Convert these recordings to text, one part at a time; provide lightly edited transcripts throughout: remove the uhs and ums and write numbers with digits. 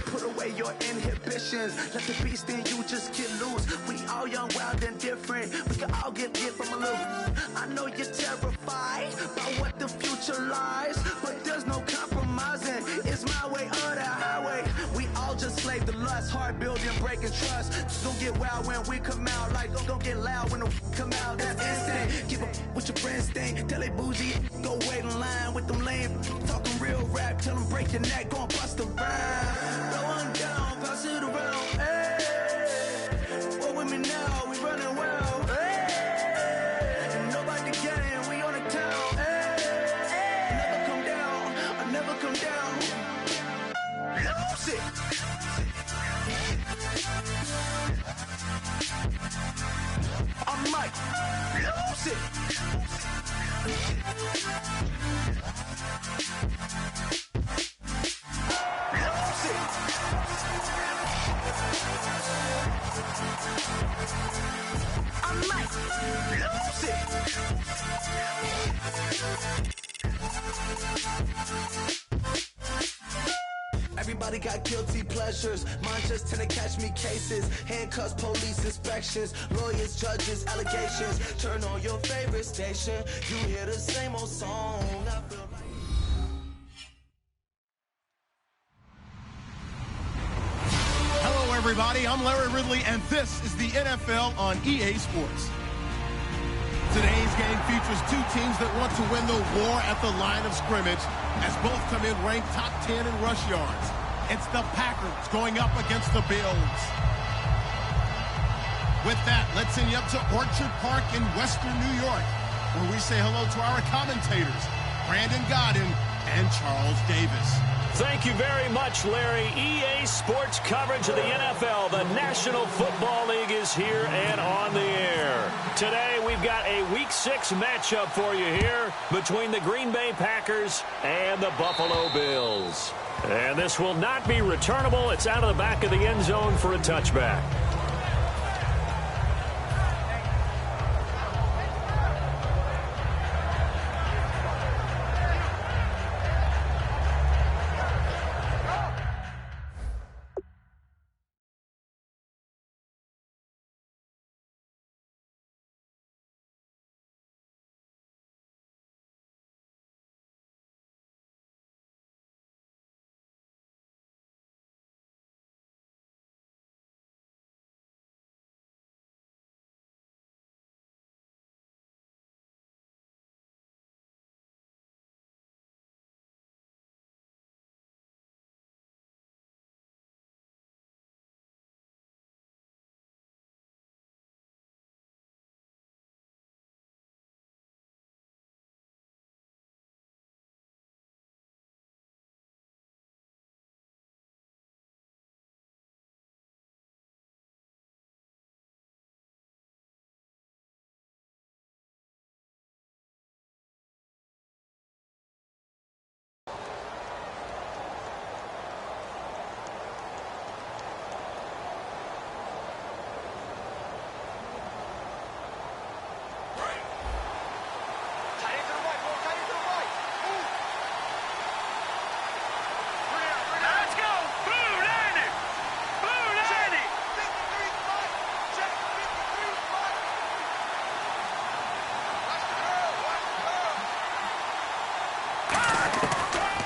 Put away your inhibitions. Let the beast in you just get loose. We all young, wild, and different. We can all get lit from a little. I know you're terrified about what the future lies, but there's no compromising. It's my way or the highway. We all just slave the lust, heart building, breaking trust. Don't get wild when we come out, like don't get loud when the come out. That's instant. Keep up with your friends thing. Tell they bougie, go wait in line with them lame. Talking real rap, tell them break your neck, go and bust the rhyme. Roll on down, pass it around. Hey, what with me now? We running well. Hey, nobody game, we on the town. Hey, I never come down, I never come down. Lose it. I'm Mike. Lose it. Lose it. I'm Mike. Lose it. Everybody got guilty pleasures. Mine just tend to catch me cases. Handcuffs, police inspections, lawyers, judges, allegations. Turn on your favorite station. You hear the same old song. I feel like... Hello, everybody. I'm Larry Ridley, and this is the NFL on EA Sports. Today's game features two teams that want to win the war at the line of scrimmage, as both come in ranked top 10 in rush yards. It's the Packers going up against the Bills. With that, let's send you up to Orchard Park in Western New York, where we say hello to our commentators, Brandon Godden and Charles Davis. Thank you very much, Larry. EA Sports coverage of the NFL. The National Football League is here and on the air. Today, we've got a Week 6 matchup for you here between the Green Bay Packers and the Buffalo Bills. And this will not be returnable. It's out of the back of the end zone for a touchback.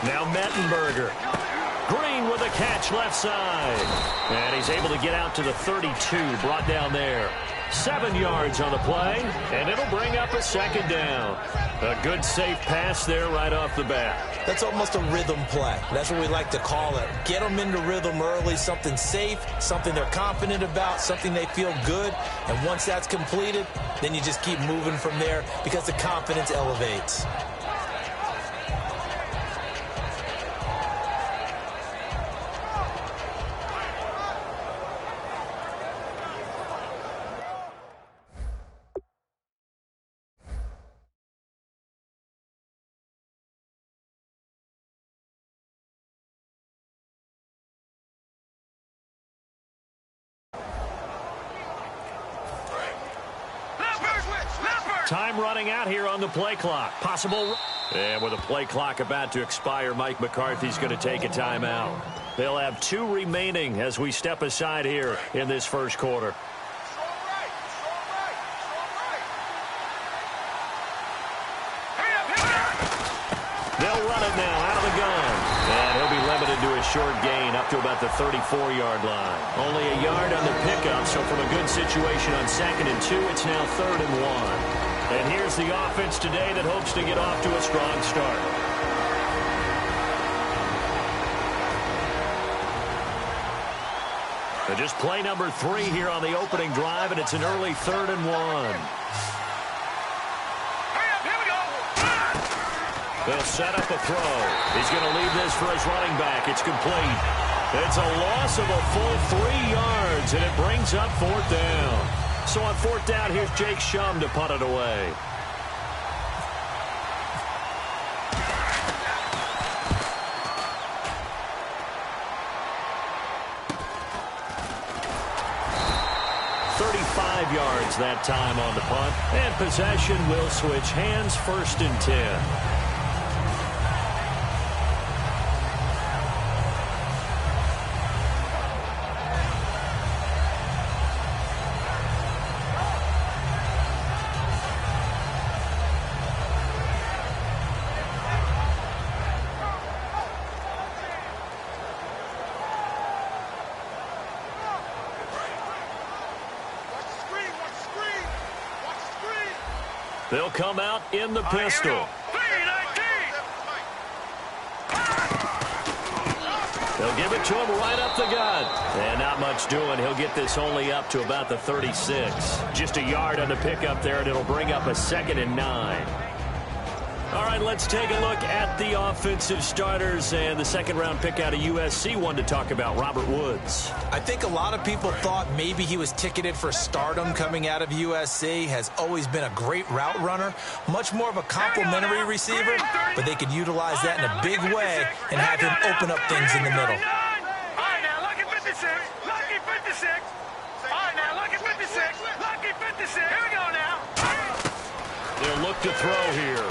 Now Mettenberger. Green with a catch left side. And he's able to get out to the 32, brought down there. 7 yards on the play, and it'll bring up a second down. A good safe pass there right off the bat. That's almost a rhythm play. That's what we like to call it. Get them into rhythm early, something safe, something they're confident about, something they feel good. And once that's completed, then you just keep moving from there because the confidence elevates. Time running out here on the play clock. Possible. And with the play clock about to expire, Mike McCarthy's going to take a timeout. They'll have 2 remaining as we step aside here in this first quarter. They'll run it now out of the gun. And he'll be limited to a short gain up to about the 34-yard line. Only a yard on the pickup, so from a good situation on 2nd and 2, it's now 3rd and 1. And here's the offense today that hopes to get off to a strong start. Just play number 3 here on the opening drive, and it's an early 3rd and 1. They'll set up a throw. He's going to leave this for his running back. It's complete. It's a loss of a full 3 yards, and it brings up 4th down. So on 4th down, here's Jake Shum to punt it away. Yards that time on the punt, and possession will switch hands. 1st and 10. They'll come out in the pistol. They'll give it to him right up the gut. And not much doing. He'll get this only up to about the 36. Just a yard on the pickup there, and it'll bring up a 2nd and 9. All right, let's take a look at the offensive starters and the 2nd-round pick out of USC. One to talk about, Robert Woods. I think a lot of people thought maybe he was ticketed for stardom coming out of USC. Has always been a great route runner, much more of a complimentary receiver, but they could utilize that in a big way and have him open up things in the middle. All right, now, lucky 56, lucky 56. All right, now, lucky 56, lucky 56. Here we go now. They'll look to throw here.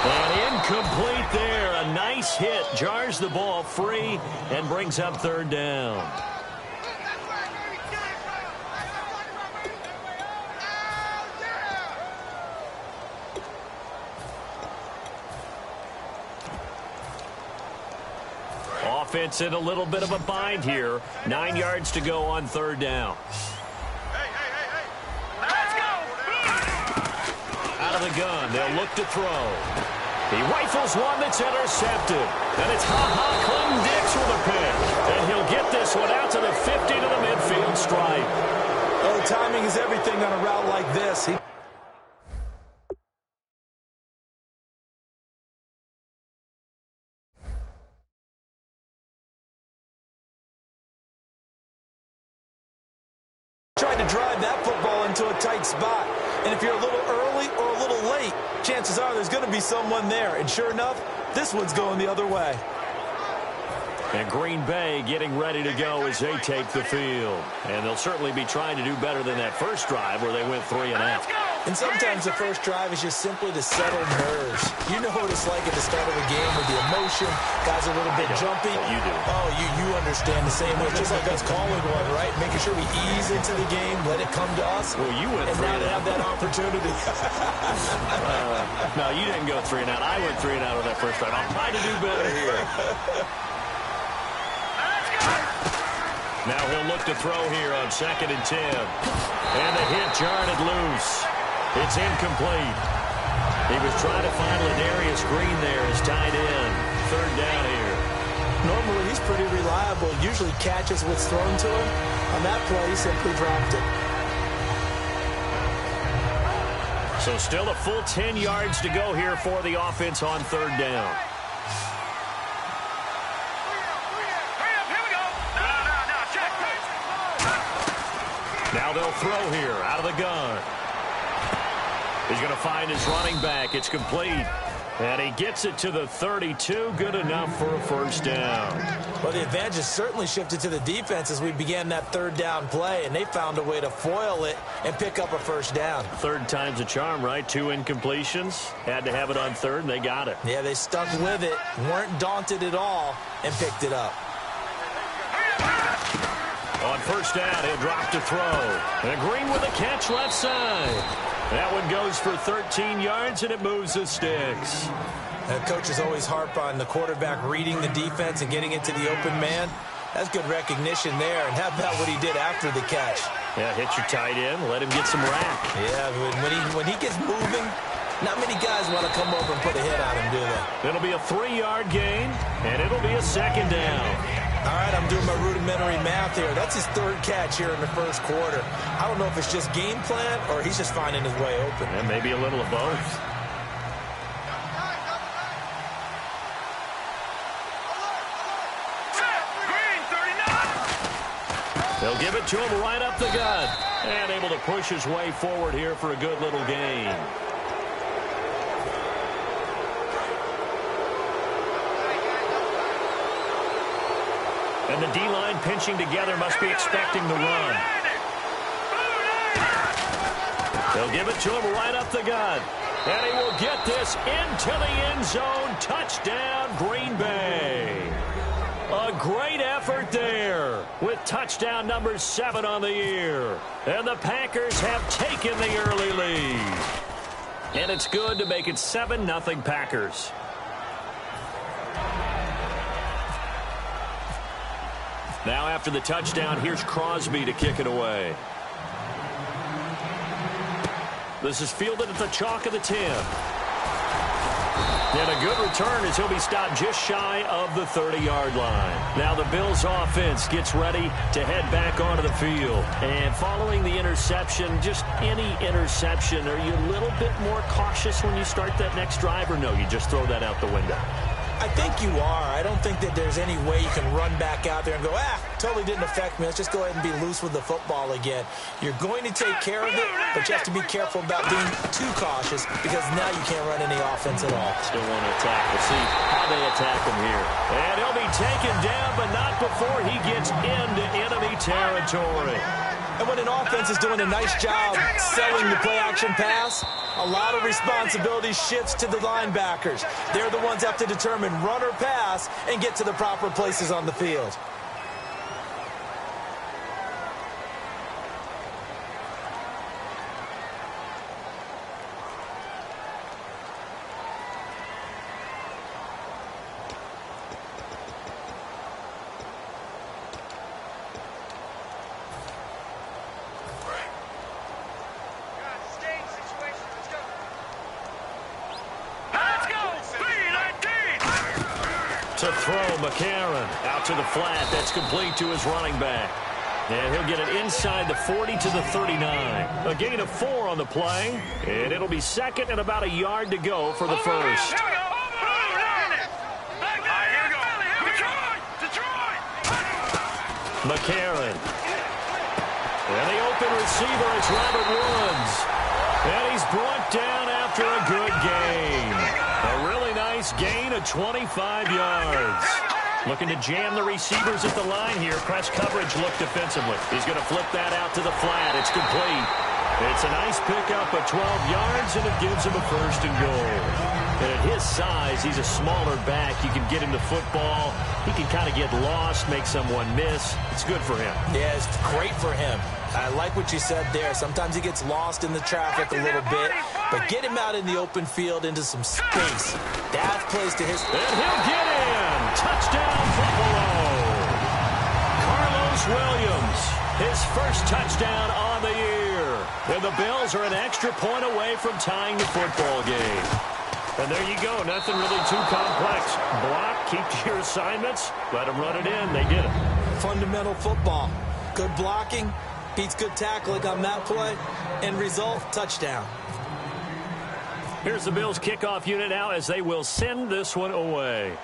And incomplete there. A nice hit. Jars the ball free and brings up 3rd down. Offense in a little bit of a bind here. 9 yards to go on 3rd down. Let's go. Out of the gun. They'll look to throw. He rifles one that's intercepted. And it's Clinton Dix with a pick. And he'll get this one out to the 50 to the midfield stripe. Oh, timing is everything on a route like this. Tried to drive that football into a tight spot. And if you're a little early or a little late, chances are there's going to be someone there. And sure enough, this one's going the other way. And Green Bay getting ready to go as they take the field. And they'll certainly be trying to do better than that first drive where they went 3 and out. And sometimes the first drive is just simply to settle nerves. You know what it's like at the start of a game with the emotion. Guys are a little bit jumpy. You do. Oh, you understand the same way. Just like us calling one, right? Making sure we ease into the game, let it come to us. Well, you went 3 and out. And now to have that opportunity. No, you didn't go 3 and out. I went 3 and out on that first drive. I'm trying to do better here. Now he'll look to throw here on 2nd and 10. And the hit jarred it loose. It's incomplete. He was trying to find Ladarius Green there as tight end. 3rd down here. Normally he's pretty reliable. Usually catches what's thrown to him. On that play, he simply dropped it. So still a full 10 yards to go here for the offense on 3rd down. Now they'll throw here out of the gun. He's going to find his running back. It's complete. And he gets it to the 32. Good enough for a 1st down. Well, the advantage has certainly shifted to the defense as we began that 3rd down play, and they found a way to foil it and pick up a 1st down. 3rd time's a charm, right? 2 incompletions. Had to have it on 3rd, and they got it. Yeah, they stuck with it, weren't daunted at all, and picked it up. On first down, he'll drop to throw. And Green with a catch left side. That one goes for 13 yards, and it moves the sticks. Coaches always harp on the quarterback reading the defense and getting into the open man. That's good recognition there. And how about what he did after the catch? Yeah, hit your tight end, let him get some rack. Yeah, when he gets moving, not many guys want to come over and put a hit on him, do they? It'll be a 3-yard gain, and it'll be a second down. All right, I'm doing my rudimentary math here. That's his third catch here in the first quarter. I don't know if it's just game plan or he's just finding his way open. And maybe a little of both. They'll give it to him right up the gut. And able to push his way forward here for a good little gain. And the D-line pinching together must be expecting the run. They'll give it to him right up the gut. And he will get this into the end zone. Touchdown, Green Bay. A great effort there with touchdown number 7 on the year. And the Packers have taken the early lead. And it's good to make it 7-0 Packers. Now after the touchdown, here's Crosby to kick it away. This is fielded at the chalk of the 10. And a good return as he'll be stopped just shy of the 30-yard line. Now the Bills offense gets ready to head back onto the field. And following the interception, just any interception, are you a little bit more cautious when you start that next drive, or no, you just throw that out the window? I think you are. I don't think that there's any way you can run back out there and go, totally didn't affect me. Let's just go ahead and be loose with the football again. You're going to take care of it, but you have to be careful about being too cautious because now you can't run any offense at all. Still want to attack. We'll see how they attack him here. And he'll be taken down, but not before he gets into enemy territory. And when an offense is doing a nice job selling the play-action pass, a lot of responsibility shifts to the linebackers. They're the ones that have to determine run or pass and get to the proper places on the field. To throw, McCarron out to the flat. That's complete to his running back. And he'll get it inside the 40 to the 39. A gain of 4 on the play. And it'll be second and about a yard to go for the first. McCarron. And the open receiver is Robert Woods. And he's brought down after a good game. A really nice gain of 25 yards. Looking to jam the receivers at the line here. Press coverage look defensively. He's going to flip that out to the flat. It's complete. It's a nice pickup of 12 yards, and it gives him a first and goal. And at his size, he's a smaller back. You can get him the football. He can kind of get lost, make someone miss. It's good for him. Yeah, it's great for him. I like what you said there. Sometimes he gets lost in the traffic a little bit, but get him out in the open field into some space. That plays to his... And he'll get in. Touchdown, Buffalo. Carlos Williams, his first touchdown on the year. And the Bills are an extra point away from tying the football game. And there you go. Nothing really too complex. Block, keep to your assignments, let them run it in. They did it. Fundamental football. Good blocking. Beats good tackling on that play. End result, touchdown. Here's the Bills kickoff unit now as they will send this one away.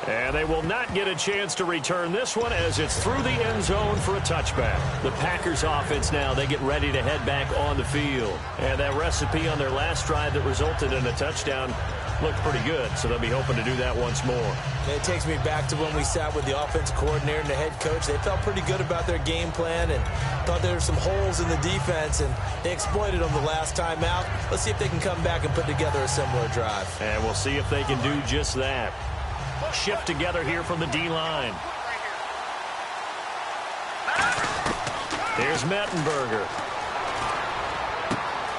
And they will not get a chance to return this one as it's through the end zone for a touchback. The Packers offense now, they get ready to head back on the field. And that recipe on their last drive that resulted in a touchdown looked pretty good, so they'll be hoping to do that once more. It takes me back to when we sat with the offensive coordinator and the head coach. They felt pretty good about their game plan and thought there were some holes in the defense, and they exploited them the last time out. Let's see if they can come back and put together a similar drive. And we'll see if they can do just that. Shift together here from the D-line. Here's Mettenberger.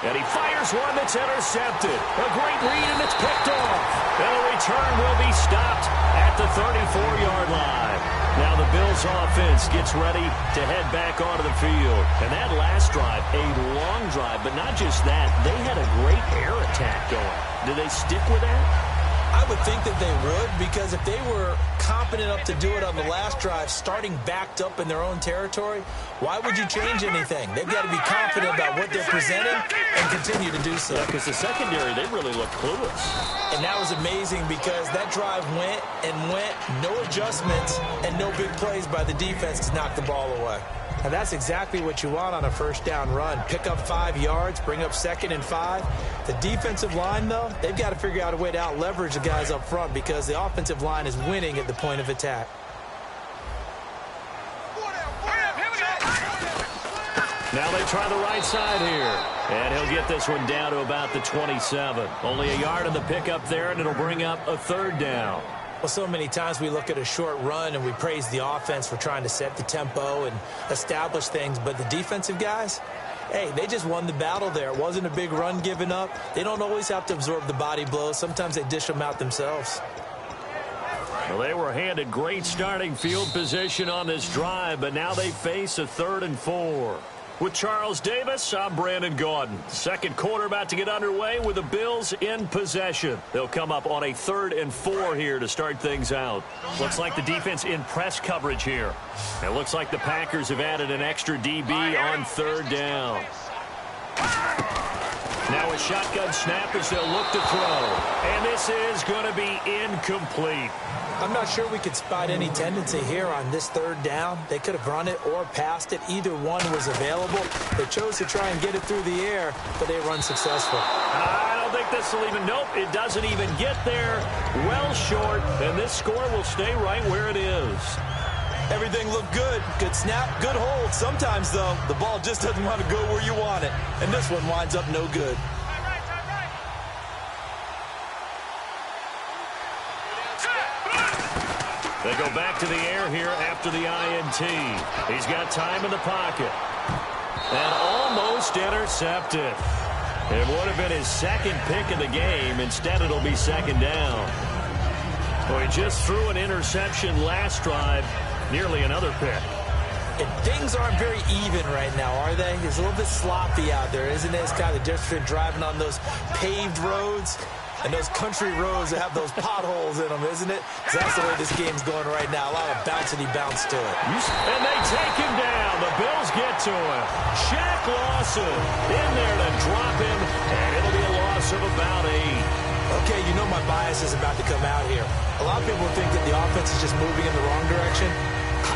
And he fires one that's intercepted. A great read, and it's picked off. And the return will be stopped at the 34-yard line. Now the Bills offense gets ready to head back onto the field. And that last drive, a long drive, but not just that. They had a great air attack going. Do they stick with that? I would think that they would, because if they were competent enough to do it on the last drive, starting backed up in their own territory, why would you change anything? They've got to be confident about what they're presenting and continue to do so. Yeah, because the secondary, they really look clueless. And that was amazing because that drive went and went, no adjustments and no big plays by the defense to knock the ball away. And that's exactly what you want on a first down run. Pick up 5 yards, bring up 2nd and 5. The defensive line, though, they've got to figure out a way to out-leverage the guys up front because the offensive line is winning at the point of attack. Now they try the right side here. And he'll get this one down to about the 27. Only a yard on the pickup there, and it'll bring up a 3rd down. Well, so many times we look at a short run and we praise the offense for trying to set the tempo and establish things, but the defensive guys, hey, they just won the battle there. It wasn't a big run given up. They don't always have to absorb the body blows. Sometimes they dish them out themselves. Well, they were handed great starting field position on this drive, but now they face a 3rd and 4. With Charles Davis, I'm Brandon Gaudin. Second quarter about to get underway with the Bills in possession. They'll come up on a 3rd and 4 here to start things out. Looks like the defense in press coverage here. It looks like the Packers have added an extra DB on 3rd down. Now a shotgun snap as they'll look to throw. And this is going to be incomplete. I'm not sure we could spot any tendency here on this 3rd down. They could have run it or passed it. Either one was available. They chose to try and get it through the air, but they were unsuccessful. I don't think this will even, nope, it doesn't even get there. Well short, and this score will stay right where it is. Everything looked good. Good snap, good hold. Sometimes, though, the ball just doesn't want to go where you want it. And this one winds up no good. They go back to the air here after the INT. He's got time in the pocket. And almost intercepted. It would have been his 2nd pick of the game. Instead, it'll be 2nd down. Well, he just threw an interception last drive. Nearly another pick. And things aren't very even right now, are they? It's a little bit sloppy out there, isn't it? It's kind of the difference between driving on those paved roads and those country roads that have those potholes in them, isn't it? Because that's the way this game's going right now. A lot of bouncy bounce to it. And they take him down. The Bills get to him. Shaq Lawson in there to drop him, and it'll be a loss of about 8. Okay, you know my bias is about to come out here. A lot of people think that the offense is just moving in the wrong direction.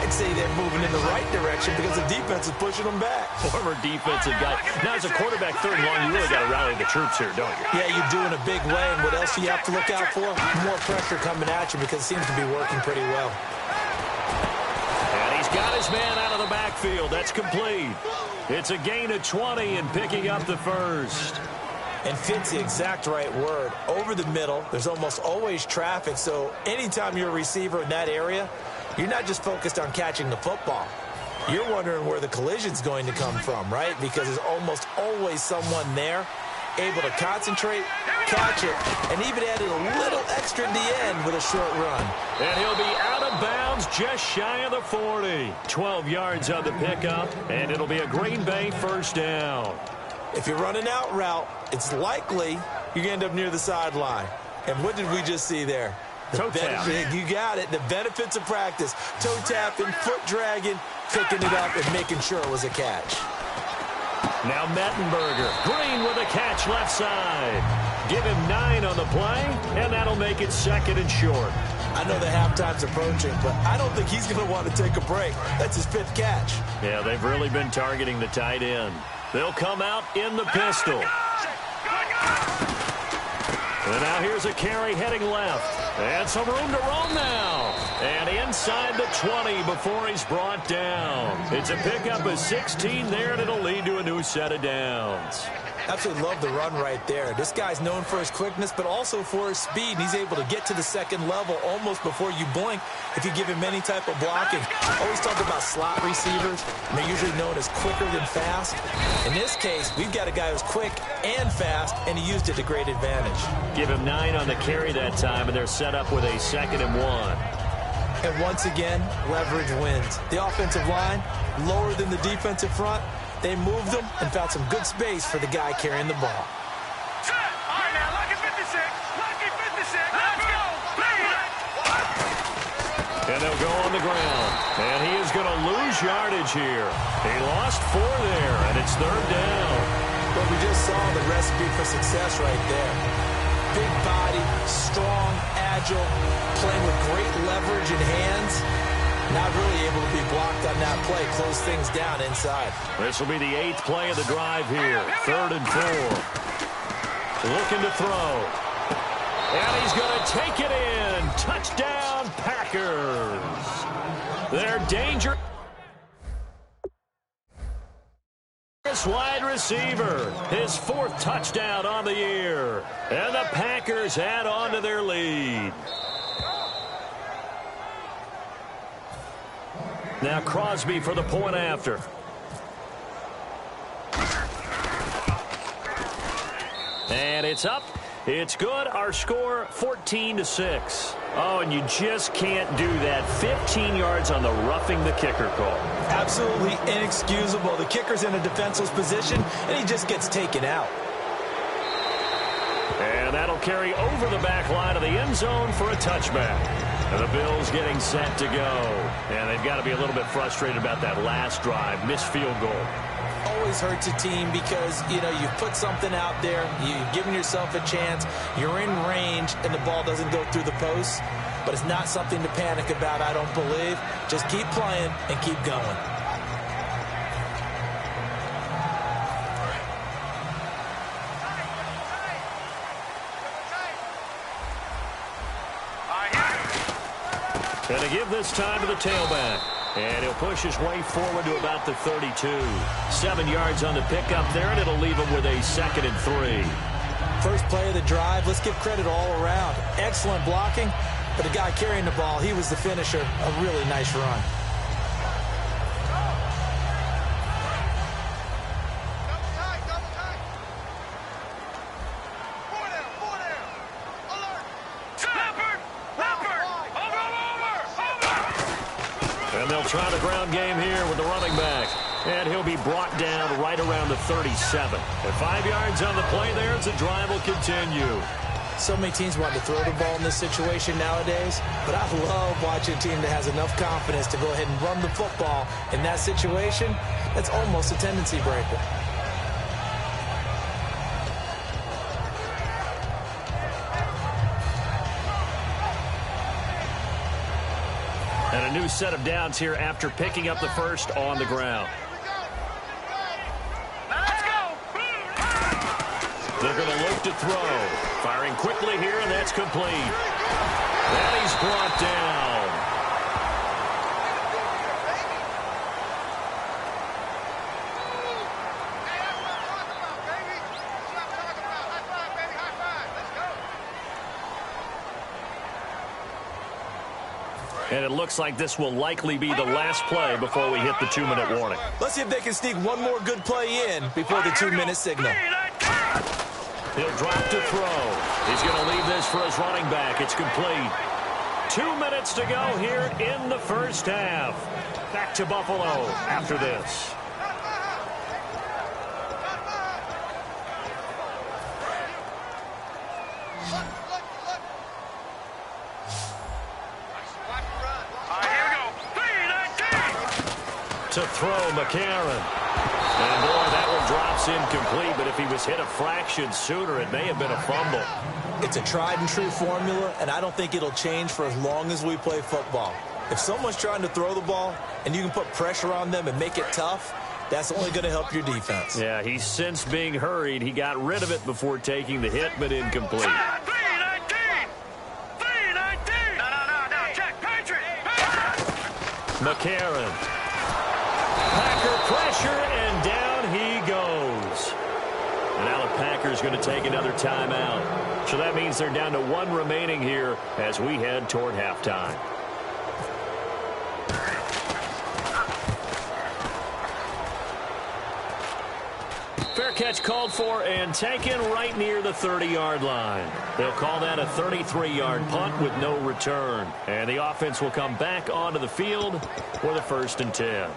I'd say they're moving in the right direction because the defense is pushing them back. Former defensive guy. Now, as a quarterback 3rd and long, you really got to rally the troops here, don't you? Yeah, you do in a big way. And what else do you have to look out for? More pressure coming at you because it seems to be working pretty well. And he's got his man out of the backfield. That's complete. It's a gain of 20 and picking up the 1st. And fit's the exact right word. Over the middle, there's almost always traffic. So anytime you're a receiver in that area, you're not just focused on catching the football. You're wondering where the collision's going to come from, right? Because there's almost always someone there able to concentrate, catch it, and even added a little extra at the end with a short run. And he'll be out of bounds just shy of the 40. 12 yards on the pickup, and it'll be a Green Bay 1st down. If you're running out route, it's likely you're going to end up near the sideline. And what did we just see there? Toe tap. You got it. The benefits of practice. Toe tapping, foot dragging, picking it up, and making sure it was a catch. Now Mettenberger. Green with a catch left side. Give him 9 on the play, and that'll make it 2nd and short. I know the halftime's approaching, but I don't think he's going to want to take a break. That's his 5th catch. Yeah, they've really been targeting the tight end. They'll come out in the pistol. And now here's a carry heading left. And some room to roam now. And inside the 20 before he's brought down. It's a pickup of 16 there, and it'll lead to a new set of downs. Absolutely love the run right there. This guy's known for his quickness, but also for his speed. And he's able to get to the second level almost before you blink if you give him any type of blocking. Always talk about slot receivers, and they're usually known as quicker than fast. In this case, we've got a guy who's quick and fast, and he used it to great advantage. Give him 9 on the carry that time, and they're set up with a 2nd and 1. And once again, leverage wins. The offensive line, lower than the defensive front. They moved them and found some good space for the guy carrying the ball. Set. All right, now, lucky 56. Lucky 56. Let's go. And they'll go on the ground. And he is going to lose yardage here. He lost 4 there, and it's 3rd down. Well, we just saw the recipe for success right there. Big body, strong, agile, playing with great leverage in hands. Not really able to be blocked on that play. Close things down inside. This will be the 8th play of the drive here. 3rd and 4. Looking to throw. And he's going to take it in. Touchdown, Packers. They're dangerous. Wide receiver. His 4th touchdown on the year. And the Packers add on to their lead. Now Crosby for the point after. And it's up. It's good. Our score 14-6. Oh, and you just can't do that. 15 yards on the roughing the kicker call. Absolutely inexcusable. The kicker's in a defenseless position, and he just gets taken out. And that'll carry over the back line of the end zone for a touchback. And the Bills getting set to go. And they've got to be a little bit frustrated about that last drive. Missed field goal. Always hurts a team because, you know, you've put something out there. You've given yourself a chance. You're in range, and the ball doesn't go through the posts. But it's not something to panic about, I don't believe. Just keep playing and keep going. And to give this time to the tailback. And he'll push his way forward to about the 32. 7 yards on the pickup there, and it'll leave him with a 2nd and 3. First play of the drive, let's give credit all around. Excellent blocking, but the guy carrying the ball, he was the finisher. A really nice run. And they'll try the ground game here with the running back. And he'll be brought down right around the 37. At 5 yards on the play there as the drive will continue. So many teams want to throw the ball in this situation nowadays, but I love watching a team that has enough confidence to go ahead and run the football. In that situation, that's almost a tendency breaker. And a new set of downs here after picking up the first on the ground. Let's go. They're going to look to throw. Firing quickly here, and that's complete. And he's brought down. And it looks like this will likely be the last play before we hit the 2-minute warning. Let's see if they can sneak one more good play in before the 2-minute signal. He'll drop to throw. He's going to leave this for his running back. It's complete. 2 minutes to go here in the first half. Back to Buffalo after this. To throw McCarron. And boy, that one drops incomplete, but if he was hit a fraction sooner, it may have been a fumble. It's a tried and true formula, and I don't think it'll change for as long as we play football. If someone's trying to throw the ball and you can put pressure on them and make it tough, that's only going to help your defense. Yeah, he's since being hurried. He got rid of it before taking the hit, but incomplete. 319! 319! No, check, Patriot! McCarron. Packer pressure, and down he goes. And now is going to take another timeout. So that means they're down to 1 remaining here as we head toward halftime. Fair catch called for and taken right near the 30-yard line. They'll call that a 33-yard punt with no return. And the offense will come back onto the field for the 1st and 10.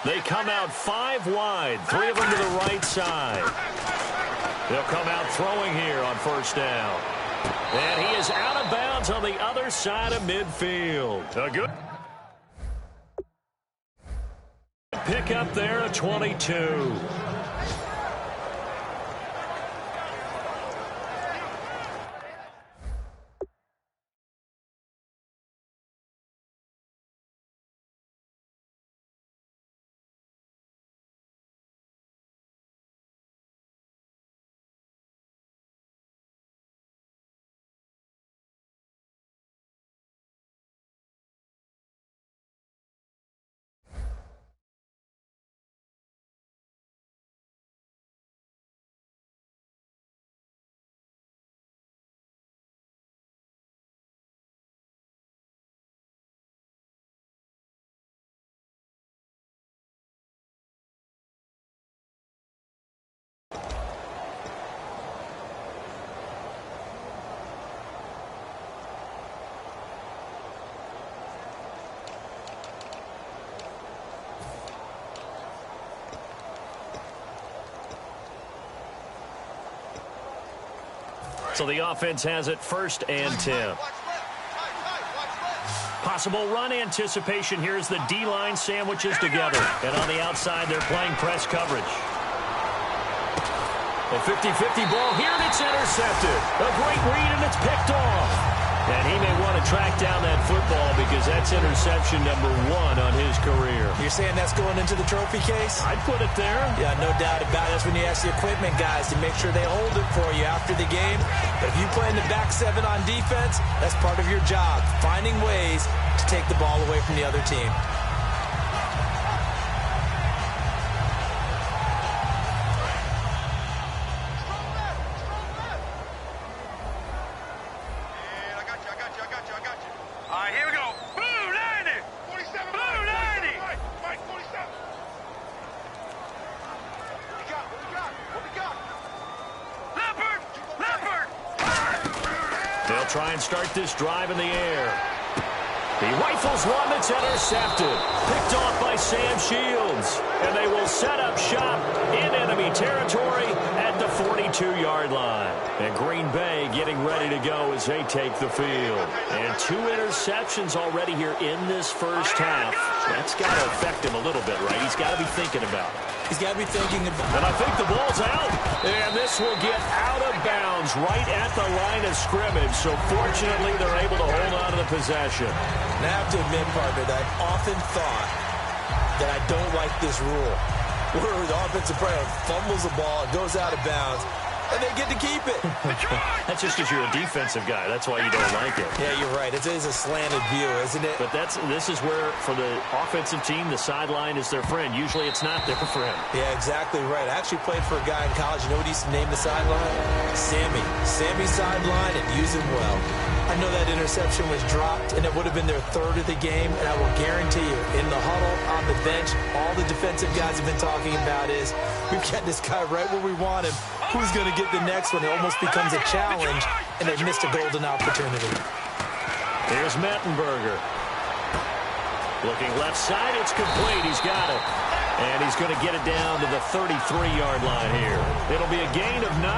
They come out 5 wide, 3 of them to the right side. They'll come out throwing here on 1st down. And he is out of bounds on the other side of midfield. A good pick up there at 22. So the offense has it 1st and 10. Possible run anticipation. Here's the D-line sandwiches together. And on the outside, they're playing press coverage. A 50-50 ball here, and it's intercepted. A great read, and it's picked off. And he may want to track down that football because that's interception number 1 on his career. You're saying that's going into the trophy case? I'd put it there. Yeah, no doubt about it. That's when you ask the equipment guys to make sure they hold it for you after the game. But if you play in the back 7 on defense, that's part of your job, finding ways to take the ball away from the other team. Try and start this drive in the air. He rifles one that's intercepted. Picked off by Sam Shields. And they will set up shop in enemy territory at the 42-yard line. And Green Bay getting ready to go as they take the field. And 2 interceptions already here in this first half. That's got to affect him a little bit, right? He's got to be thinking about it. He's got to be thinking about it. And I think the ball's out. And this will get out of bounds right at the line of scrimmage. So fortunately, they're able to hold on to the possession. And I have to admit, partner, that I've often thought that I don't like this rule. Where the offensive player fumbles the ball, it goes out of bounds, and they get to keep it. That's just because you're a defensive guy. That's why you don't like it. Yeah, you're right. It is a slanted view, isn't it? But this is where, for the offensive team, the sideline is their friend. Usually it's not there for him. Yeah, exactly right. I actually played for a guy in college. You know what he used to name the sideline? Sammy. Sammy's sideline, and use him well. I know that interception was dropped, and it would have been their 3rd of the game, and I will guarantee you, in the huddle, on the bench, all the defensive guys have been talking about is, we've got this guy right where we want him. Who's going to get the next one? It almost becomes a challenge, and they've missed a golden opportunity. Here's Mettenberger. Looking left side, it's complete. He's got it. And he's going to get it down to the 33-yard line here. It'll be a gain of 9,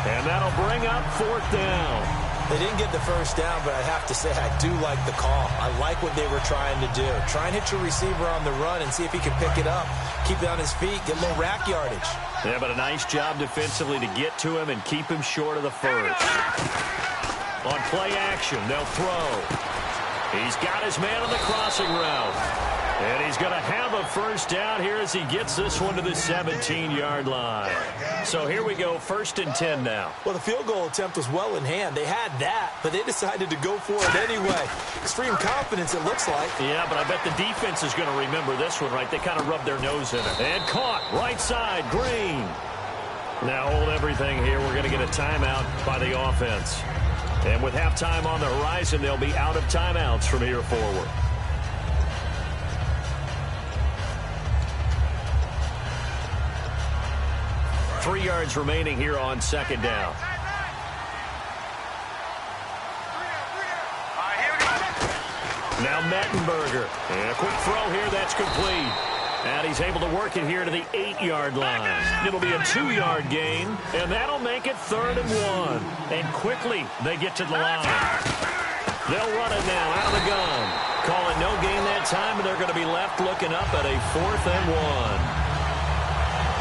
and that'll bring up 4th down. They didn't get the first down, but I have to say I do like the call. I like what they were trying to do. Try and hit your receiver on the run and see if he can pick it up. Keep it on his feet, get a little rack yardage. Yeah, but a nice job defensively to get to him and keep him short of the first. On play action, they'll throw. He's got his man on the crossing route. And he's going to have a first down here as he gets this one to the 17-yard line. So here we go, 1st and 10 now. Well, the field goal attempt was well in hand. They had that, but they decided to go for it anyway. Extreme confidence, it looks like. Yeah, but I bet the defense is going to remember this one, right? They kind of rubbed their nose in it. And caught, right side, Green. Now hold everything here. We're going to get a timeout by the offense. And with halftime on the horizon, they'll be out of timeouts from here forward. Three yards remaining here on 2nd down. Now Mettenberger. And a quick throw here, that's complete. And he's able to work it here to the 8-yard line. It'll be a 2-yard gain, and that'll make it 3rd and 1. And quickly they get to the line. They'll run it now out of the gun. Call it no gain that time, and they're going to be left looking up at a 4th and 1.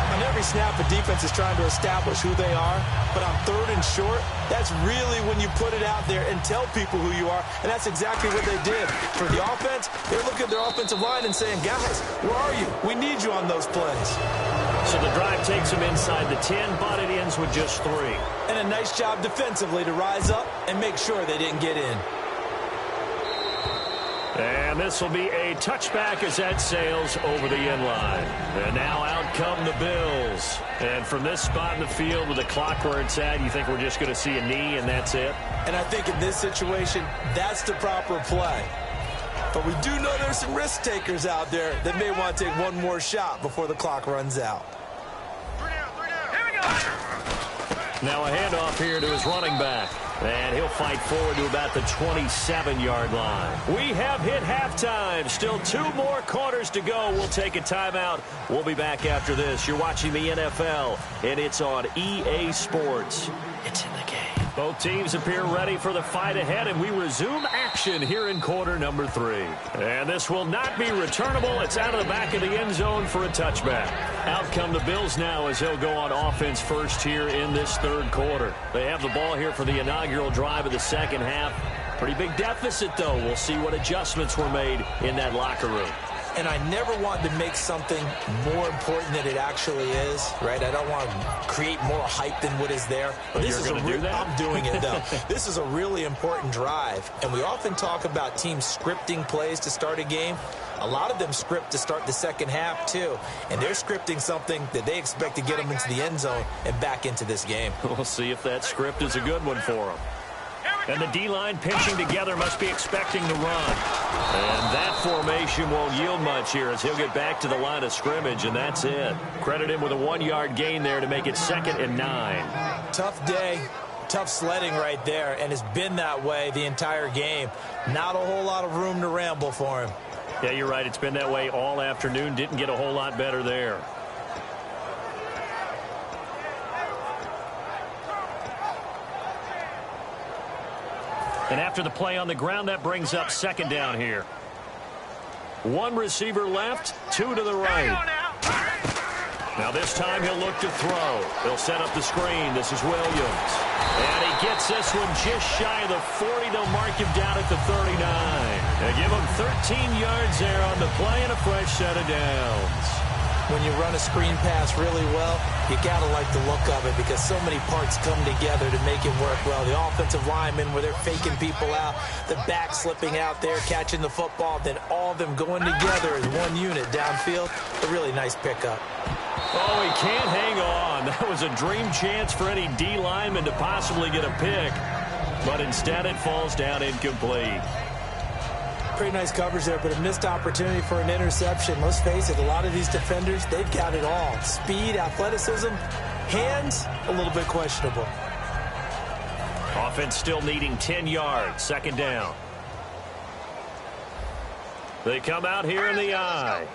On every snap, the defense is trying to establish who they are, but on 3rd and short, that's really when you put it out there and tell people who you are, and that's exactly what they did. For the offense, they're looking at their offensive line and saying, guys, where are you? We need you on those plays. So the drive takes them inside the 10, but it ends with just 3. And a nice job defensively to rise up and make sure they didn't get in. And this will be a touchback as that sails over the end line. And now out come the Bills. And from this spot in the field with the clock where it's at, you think we're just going to see a knee and that's it? And I think in this situation, that's the proper play. But we do know there's some risk takers out there that may want to take one more shot before the clock runs out. Here we go. Now a handoff here to his running back. And he'll fight forward to about the 27-yard line. We have hit halftime. Still 2 more quarters to go. We'll take a timeout. We'll be back after this. You're watching the NFL, and it's on EA Sports. It's in the game. Both teams appear ready for the fight ahead, and we resume action here in quarter number 3. And this will not be returnable. It's out of the back of the end zone for a touchback. Out come the Bills now as they'll go on offense first here in this 3rd quarter. They have the ball here for the inaugural drive of the 2nd half. Pretty big deficit, though. We'll see what adjustments were made in that locker room. And I never want to make something more important than it actually is, right? I don't want to create more hype than what is there. But this is do that? I'm doing it, though. This is a really important drive. And we often talk about teams scripting plays to start a game. A lot of them script to start the 2nd half, too. And they're scripting something that they expect to get them into the end zone and back into this game. We'll see if that script is a good one for them. And the D-line pinching together must be expecting to run. And that formation won't yield much here as he'll get back to the line of scrimmage, and that's it. Credit him with a 1-yard gain there to make it 2nd and 9. Tough day, tough sledding right there, and it's been that way the entire game. Not a whole lot of room to ramble for him. Yeah, you're right. It's been that way all afternoon. Didn't get a whole lot better there. And after the play on the ground, that brings up 2nd down here. 1 receiver left, 2 to the right. Now this time he'll look to throw. He'll set up the screen. This is Williams. And he gets this one just shy of the 40. They'll mark him down at the 39. They give him 13 yards there on the play and a fresh set of downs. When you run a screen pass really well, you got to like the look of it because so many parts come together to make it work well. The offensive linemen where they're faking people out, the back slipping out there, catching the football, then all of them going together as one unit downfield. A really nice pickup. Oh, he can't hang on. That was a dream chance for any D lineman to possibly get a pick, but instead it falls down incomplete. Pretty nice coverage there, but a missed opportunity for an interception. Let's face it, a lot of these defenders, they've got it all. Speed, athleticism, hands, a little bit questionable. Offense still needing 10 yards, 2nd down. They come out here in the I.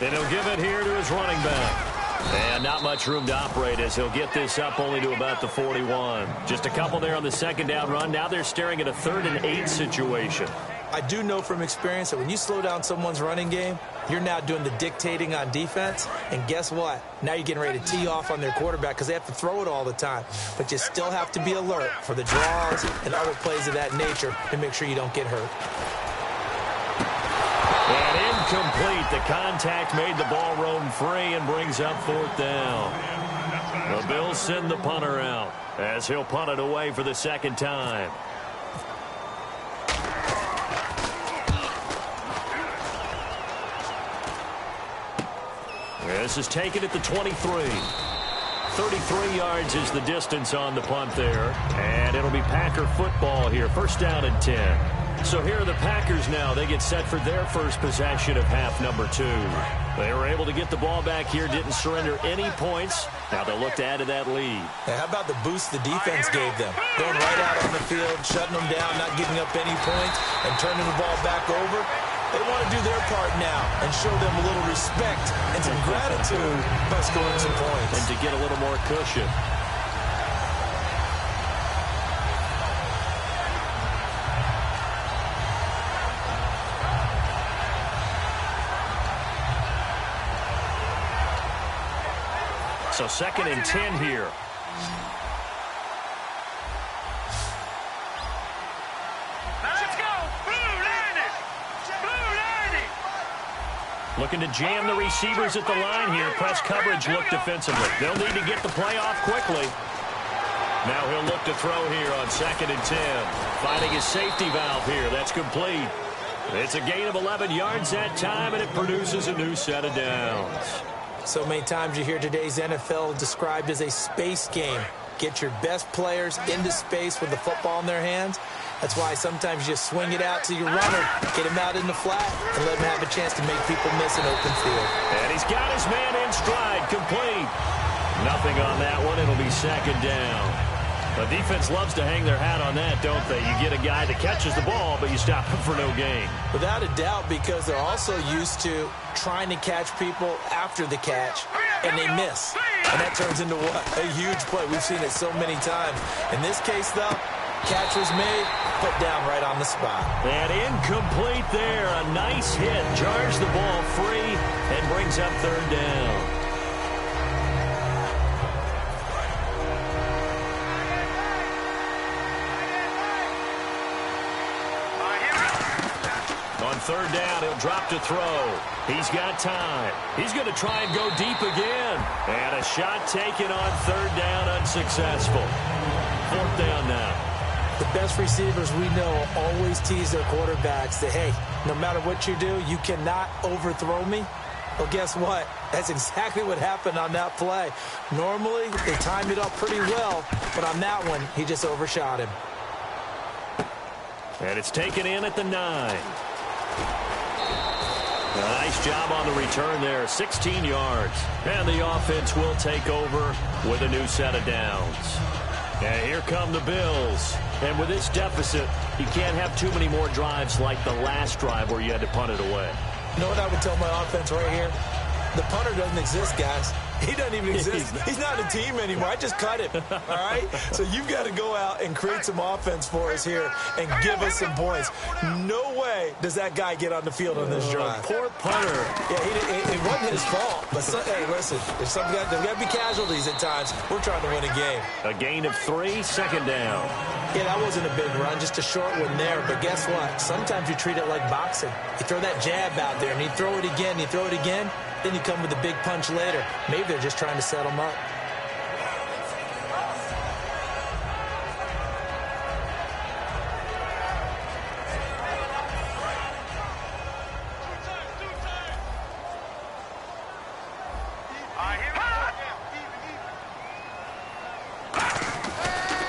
Then he'll give it here to his running back. And not much room to operate as he'll get this up only to about the 41. Just a couple there on the 2nd down run. Now they're staring at a 3rd and 8 situation. I do know from experience that when you slow down someone's running game, you're now doing the dictating on defense. And guess what? Now you're getting ready to tee off on their quarterback because they have to throw it all the time. But you still have to be alert for the draws and other plays of that nature to make sure you don't get hurt. And incomplete. The contact made the ball roam free and brings up 4th down. The Bills send the punter out as he'll punt it away for the 2nd time. This is taken at the 23. 33 yards is the distance on the punt there. And it'll be Packer football here. 1st down and 10. So here are the Packers now. They get set for their first possession of half number 2. They were able to get the ball back here, didn't surrender any points. Now they'll look to add to that lead. Now, how about the boost the defense gave them? Going right out on the field, shutting them down, not giving up any points, and turning the ball back over. They want to do their part now and show them a little respect and some gratitude by scoring some points. And to get a little more cushion. So 2nd and 10 here. Let's go. Blue line. Blue line. Looking to jam the receivers at the line here. Press coverage look defensively. They'll need to get the play off quickly. Now he'll look to throw here on 2nd and 10. Finding his safety valve here. That's complete. It's a gain of 11 yards that time, and it produces a new set of downs. So many times you hear today's NFL described as a space game. Get your best players into space with the football in their hands. That's why sometimes you just swing it out to your runner, get him out in the flat, and let him have a chance to make people miss an open field. And he's got his man in stride, complete. Nothing on that one. It'll be 2nd down. The defense loves to hang their hat on that, don't they? You get a guy that catches the ball, but you stop him for no gain. Without a doubt, because they're also used to trying to catch people after the catch, and they miss. And that turns into what? A huge play. We've seen it so many times. In this case, though, catch was made, put down right on the spot. And incomplete there. A nice hit. Jars the ball free and brings up 3rd down. On 3rd down, he'll drop to throw. He's got time. He's going to try and go deep again. And a shot taken on 3rd down, unsuccessful. 4th down now. The best receivers we know always tease their quarterbacks that, hey, no matter what you do, you cannot overthrow me. Well, guess what? That's exactly what happened on that play. Normally, they timed it up pretty well, but on that one, he just overshot him. And it's taken in at the 9. A nice job on the return there, 16 yards. And the offense will take over with a new set of downs. And here come the Bills. And with this deficit, you can't have too many more drives like the last drive where you had to punt it away. You know what I would tell my offense right here? The punter doesn't exist, guys. He doesn't even exist. He's not a team anymore. I just cut him, all right? So you've got to go out and create some offense for us here and give us some points. No way does that guy get on the field on this drive. Poor punter. Yeah, it wasn't his fault. But, hey, listen, there's got to be casualties at times. We're trying to win a game. A gain of 3, 2nd down. Yeah, that wasn't a big run, just a short one there. But guess what? Sometimes you treat it like boxing. You throw that jab out there, and you throw it again, you throw it again. Then you come with a big punch later. Maybe they're just trying to set them up.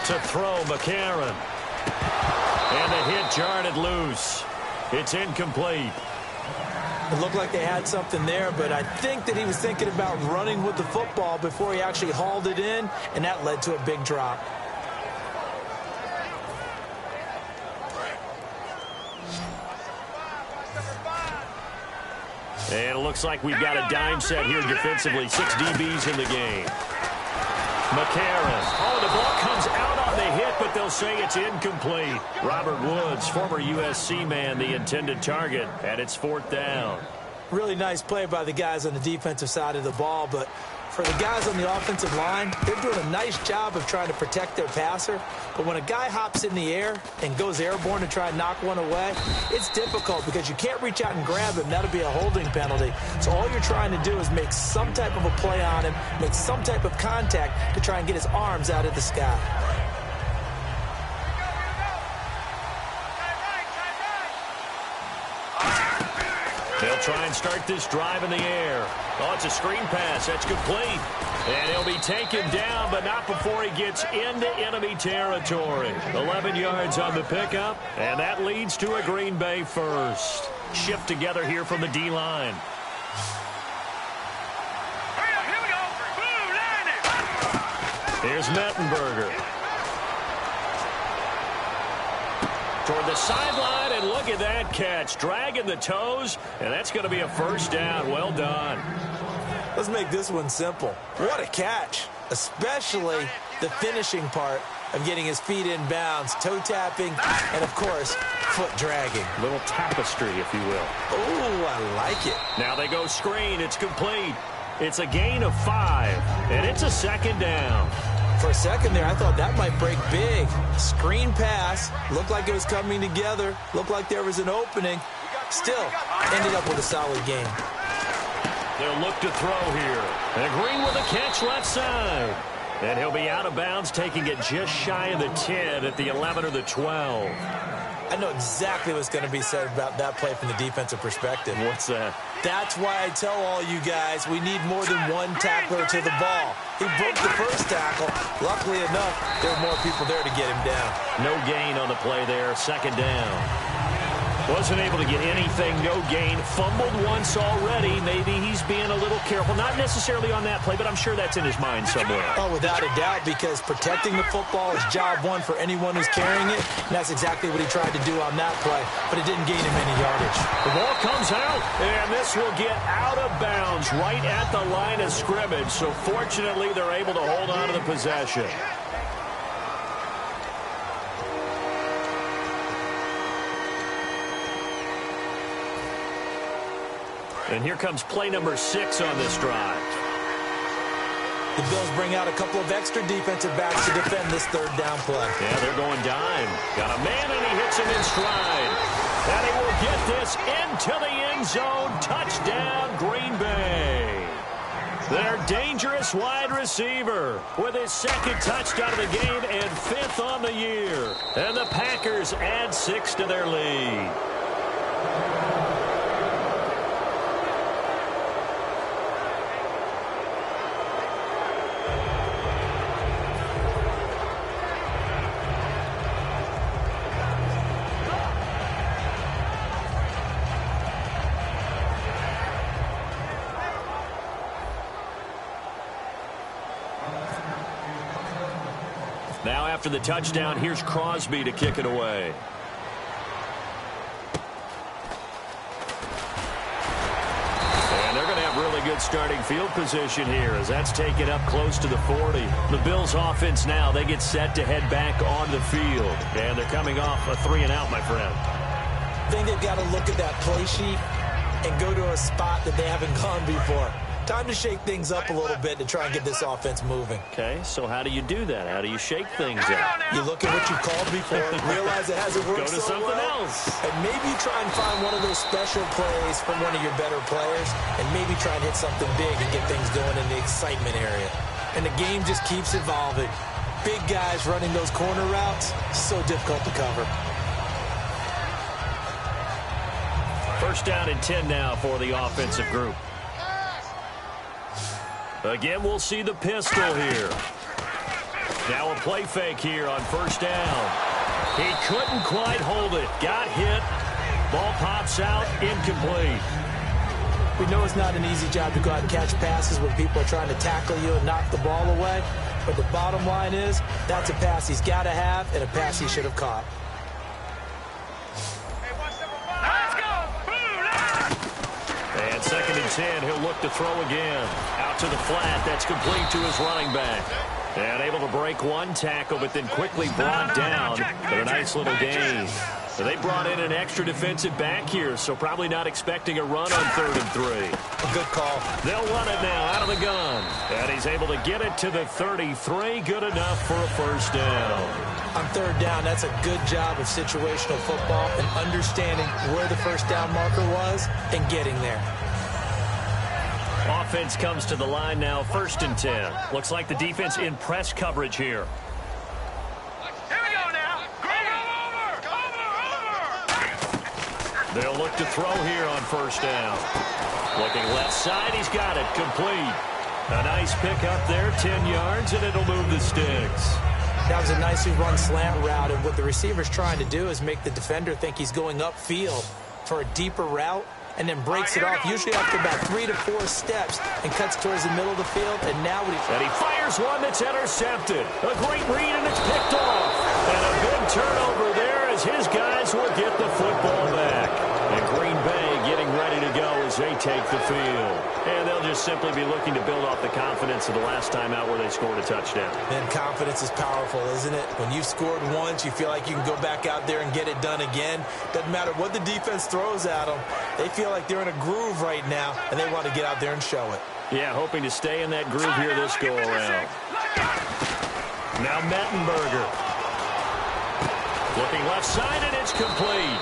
To throw, McCarron. And the hit jarred it loose. It's incomplete. It looked like they had something there, but I think that he was thinking about running with the football before he actually hauled it in, and that led to a big drop. And it looks like we've got a dime set here defensively. 6 DBs in the game. McCarron. Oh, the ball comes out on the hit but they'll say it's incomplete. Robert Woods, former USC man, the intended target, and it's 4th down. Really nice play by the guys on the defensive side of the ball, but for the guys on the offensive line, they're doing a nice job of trying to protect their passer. But when a guy hops in the air and goes airborne to try and knock one away, it's difficult because you can't reach out and grab him. That'll be a holding penalty. So all you're trying to do is make some type of a play on him, make some type of contact to try and get his arms out of the sky. They'll try and start this drive in the air. Oh, it's a screen pass. That's complete. And he'll be taken down, but not before he gets into enemy territory. 11 yards on the pickup, and that leads to a Green Bay first. Shift together here from the D-line. Here we go. Blue, line it. Here's Mettenberger. Toward the sideline, and look at that catch. Dragging the toes, and that's going to be a first down. Well done. Let's make this one simple. What a catch, especially the finishing part of getting his feet in bounds, toe tapping, and, of course, foot dragging. Little tapestry, if you will. Oh, I like it. Now they go screen. It's complete. It's a gain of 5, and it's a 2nd down. For a second there, I thought that might break big. Screen pass. Looked like it was coming together. Looked like there was an opening. Still, ended up with a solid game. They'll look to throw here. And Green with a catch left side. And he'll be out of bounds, taking it just shy of the 10 at the 11 or the 12. I know exactly what's going to be said about that play from the defensive perspective. What's that? That's why I tell all you guys we need more than one tackler to the ball. He broke the first tackle. Luckily enough, there were more people there to get him down. No gain on the play there. 2nd down. Wasn't able to get anything, no gain. Fumbled once already. Maybe he's being a little careful. Not necessarily on that play, but I'm sure that's in his mind somewhere. Oh, without a doubt, because protecting the football is job one for anyone who's carrying it. And that's exactly what he tried to do on that play, but it didn't gain him any yardage. The ball comes out, and this will get out of bounds right at the line of scrimmage. So fortunately, they're able to hold on to the possession. And here comes play number 6 on this drive. The Bills bring out a couple of extra defensive backs to defend this 3rd down play. Yeah, they're going dime. Got a man, and he hits him in stride. And he will get this into the end zone. Touchdown, Green Bay. Their dangerous wide receiver with his 2nd touchdown of the game and 5th on the year. And the Packers add 6 to their lead. Now after the touchdown, here's Crosby to kick it away. And they're going to have really good starting field position here as that's taken up close to the 40. The Bills offense now, they get set to head back on the field. And they're coming off a 3-and-out, my friend. I think they've got to look at that play sheet and go to a spot that they haven't gone before. Time to shake things up a little bit to try and get this offense moving. Okay, so how do you do that? How do you shake things up? You look at what you called before, realize it hasn't worked Go to so something well, else. and maybe try and find one of those special plays from one of your better players, and maybe try and hit something big and get things going in the excitement area. And the game just keeps evolving. Big guys running those corner routes, so difficult to cover. First down and 10 now for the offensive group. Again, we'll see the pistol here. Now a play fake here on first down. He couldn't quite hold it. Got hit. Ball pops out. Incomplete. We know it's not an easy job to go out and catch passes when people are trying to tackle you and knock the ball away. But the bottom line is, that's a pass he's got to have and a pass he should have caught. And 2nd and 10, he'll look to throw again. Out to the flat, that's complete to his running back. And able to break one tackle, but then quickly brought down for a nice little gain. So they brought in an extra defensive back here, so probably not expecting a run on 3rd and 3. A good call. They'll run it now out of the gun. And he's able to get it to the 33. Good enough for a first down. On 3rd down, that's a good job of situational football and understanding where the first down marker was and getting there. Offense comes to the line now, 1st and 10. Looks like the defense in press coverage here. Here we go now. Over. They'll look to throw here on 1st down. Looking left side, he's got it, complete. A nice pick up there, 10 yards, and it'll move the sticks. That was a nicely run slant route, and what the receiver's trying to do is make the defender think he's going upfield for a deeper route, and then breaks it off, usually after about 3 to 4 steps, and cuts towards the middle of the field. And now he fires one that's intercepted. A great read, and it's picked off. And a big turnover there as his guys will get the football back. And Green Bay getting ready to go as they take the field. And they'll just simply be looking to build off the confidence of the last time out where they scored a touchdown. And confidence is powerful, isn't it? When you've scored once, you feel like you can go back out there and get it done again. Doesn't matter what the defense throws at them. They feel like they're in a groove right now, and they want to get out there and show it. Yeah, hoping to stay in that groove here this go-around. Now Mettenberger. Looking left side, and it's complete.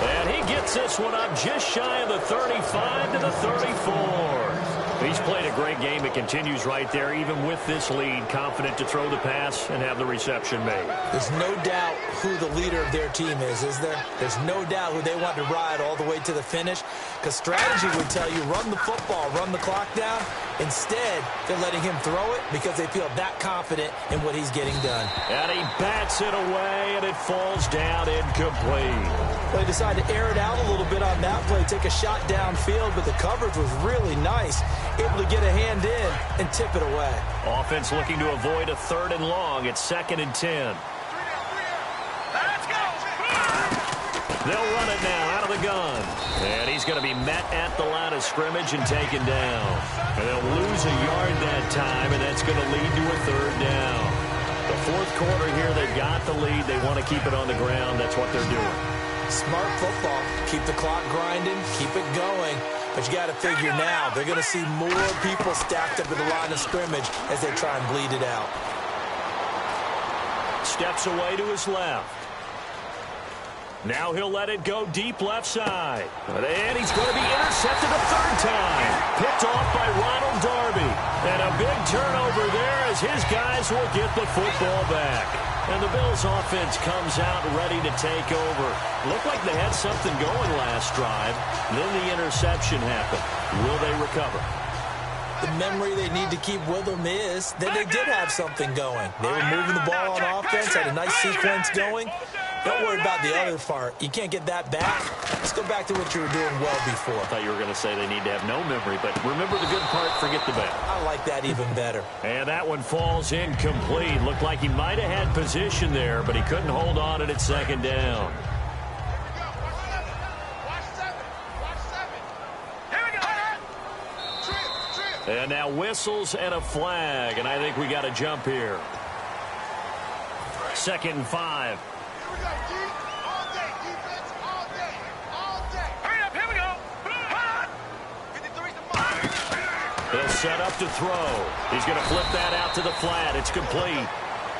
And he gets this one up just shy of the 35 to the 34. He's played a great game. It continues right there, even with this lead, confident to throw the pass and have the reception made. There's no doubt who the leader of their team is there? There's no doubt who they want to ride all the way to the finish, because strategy would tell you run the football, run the clock down. Instead, they're letting him throw it because they feel that confident in what he's getting done. And he bats it away, and it falls down incomplete. Well, they decided to air it out a little bit on that play, take a shot downfield, but the coverage was really nice. Able to get a hand in and tip it away. Offense looking to avoid a 3rd and long. It's 2nd and 10. Let's go. They'll run it now out of the gun. And he's going to be met at the line of scrimmage and taken down. And they'll lose a yard that time, and that's going to lead to a 3rd down. The 4th quarter here, they've got the lead. They want to keep it on the ground. That's what they're doing. Smart football. Keep the clock grinding. Keep it going. But you got to figure now, they're going to see more people stacked up at the line of scrimmage as they try and bleed it out. Steps away to his left. Now he'll let it go deep left side. And he's going to be intercepted a 3rd time. Picked off by Ronald Darby. And a big turnover there as his guys will get the football back. And the Bills offense comes out ready to take over. Looked like they had something going last drive. Then the interception happened. Will they recover? The memory they need to keep with them is that they did have something going. They were moving the ball on offense, had a nice sequence going. Don't worry about the other part. You can't get that back. Let's go back to what you were doing well before. I thought you were going to say they need to have no memory, but remember the good part, forget the bad. I like that even better. And that one falls incomplete. Looked like he might have had position there, but he couldn't hold on at 2nd down. And now whistles and a flag, and I think we got a jump here. 2nd and 5. They'll set up to throw. He's going to flip that out to the flat. It's complete.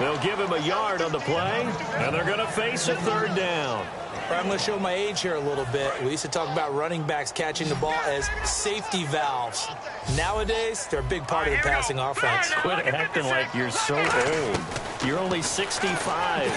They'll give him a yard on the play, and they're going to face a 3rd down. I'm going to show my age here a little bit. We used to talk about running backs catching the ball as safety valves. Nowadays, they're a big part of the passing offense. Quit acting like you're so old. You're only 65.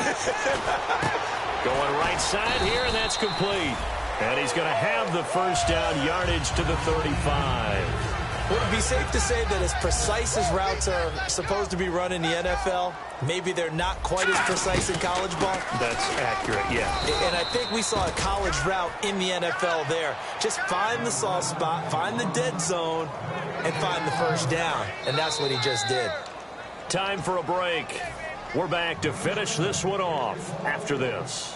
Going right side here, and that's complete. And he's going to have the first down yardage to the 35. Would it be safe to say that as precise as routes are supposed to be run in the NFL, maybe they're not quite as precise in college ball? That's accurate, yeah. And I think we saw a college route in the NFL there. Just find the soft spot, find the dead zone, and find the first down. And that's what he just did. Time for a break. We're back to finish this one off after this.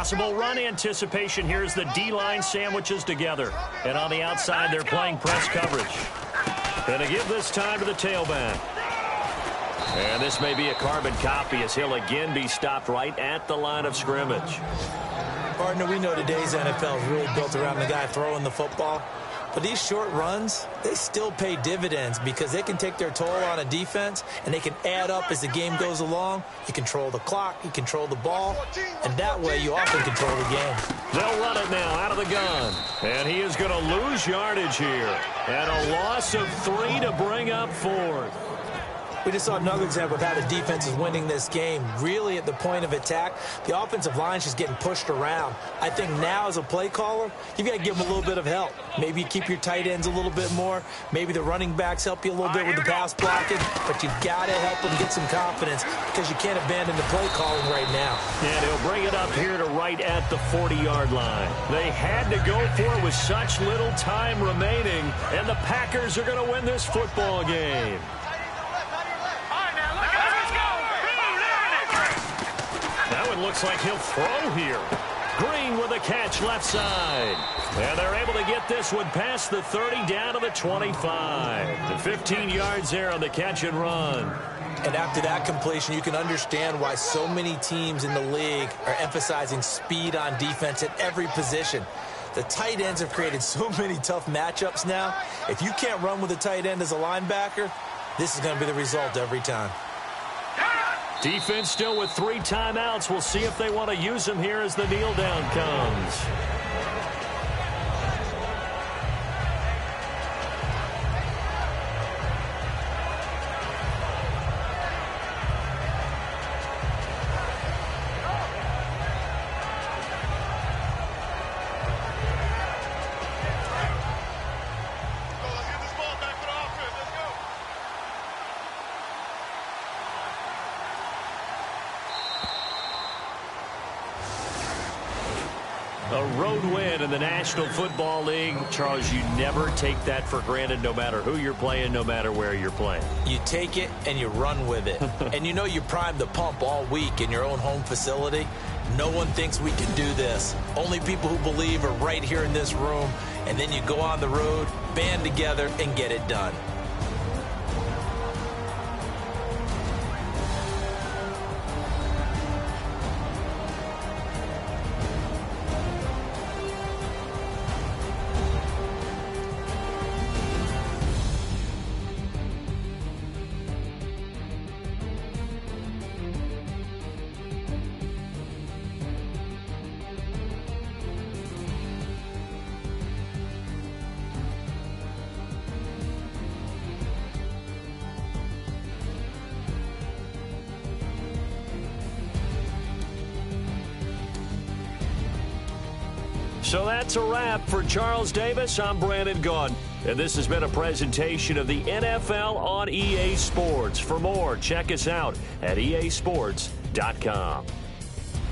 possible run anticipation here as the D-line sandwiches together. And on the outside, they're playing press coverage. And to give this time to the tailback. And this may be a carbon copy as he'll again be stopped right at the line of scrimmage. Partner, we know today's NFL is really built around the guy throwing the football. But these short runs, they still pay dividends because they can take their toll on a defense and they can add up as the game goes along. You control the clock, you control the ball, and that way you often control the game. They'll run it now out of the gun. And he is going to lose yardage here. And a loss of 3 to bring up 4th. We just saw another example of how the defense is winning this game. Really at the point of attack, the offensive line's just getting pushed around. I think now as a play caller, you've got to give them a little bit of help. Maybe you keep your tight ends a little bit more. Maybe the running backs help you a little bit with the pass blocking. But you've got to help them get some confidence because you can't abandon the play calling right now. And he'll bring it up here to right at the 40-yard line. They had to go for it with such little time remaining, and the Packers are going to win this football game. That one looks like he'll throw here. Green with a catch left side. And they're able to get this one past the 30 down to the 25. The 15 yards there on the catch and run. And after that completion, you can understand why so many teams in the league are emphasizing speed on defense at every position. The tight ends have created so many tough matchups now. If you can't run with a tight end as a linebacker, this is going to be the result every time. Defense still with 3 timeouts. We'll see if they want to use them here as the kneel down comes. A road win in the National Football League. Charles, you never take that for granted no matter who you're playing, no matter where you're playing. You take it and you run with it. And you know you primed the pump all week in your own home facility. No one thinks we can do this. Only people who believe are right here in this room. And then you go on the road, band together, and get it done. So that's a wrap for Charles Davis. I'm Brandon Gaudin, and this has been a presentation of the NFL on EA Sports. For more, check us out at easports.com.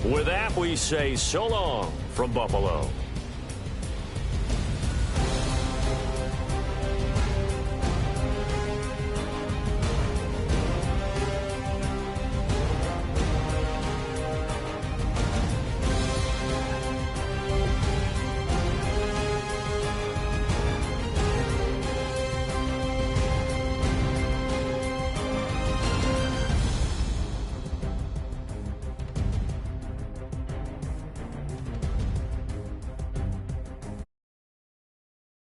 With that, we say so long from Buffalo.